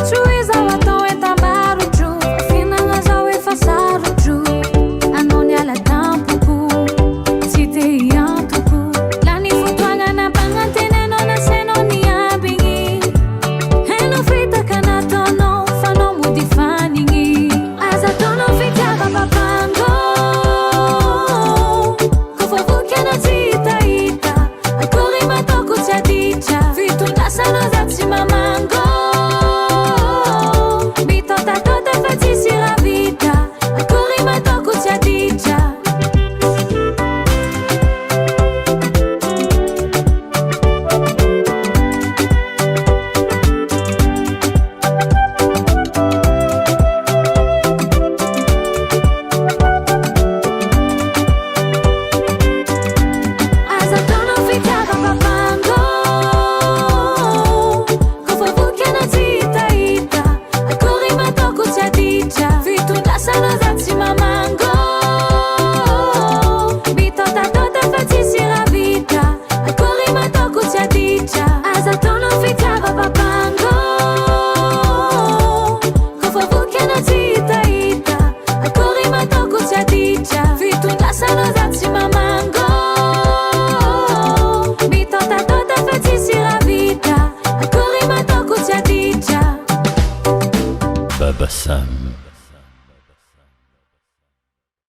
tohiza ho atao entam-barotra fihinagna zao efa sarotro anao niala tampoko tsy te hiantoko lany fotoagna nampanantenanao nasainao niabigny hainao fitaka nataonao fanao mody fanigny aza ataonao fitiava papango kofa vokiana tsy hitahita akory mataoko tsy aditra fitondrasanao za tsy mamango mitaotatota fa tsisy raha vita akory mataoko tsy aditra aza ataonao fitiava papango kofa vokiana tsy hitahita akory mataoko tsy aditra fitondrasanao za tsy mamango mitaotatota fa tsisy raha vita akory mataoko tsy aditra aza ataonao fitiava papango kofa vokiana tsy hitahita akory mataoko tsy aditra fitondrasanao za tsy mamango mitaotatota fa tsisy raha vita akory mataoko tsy aditra Baba Sam.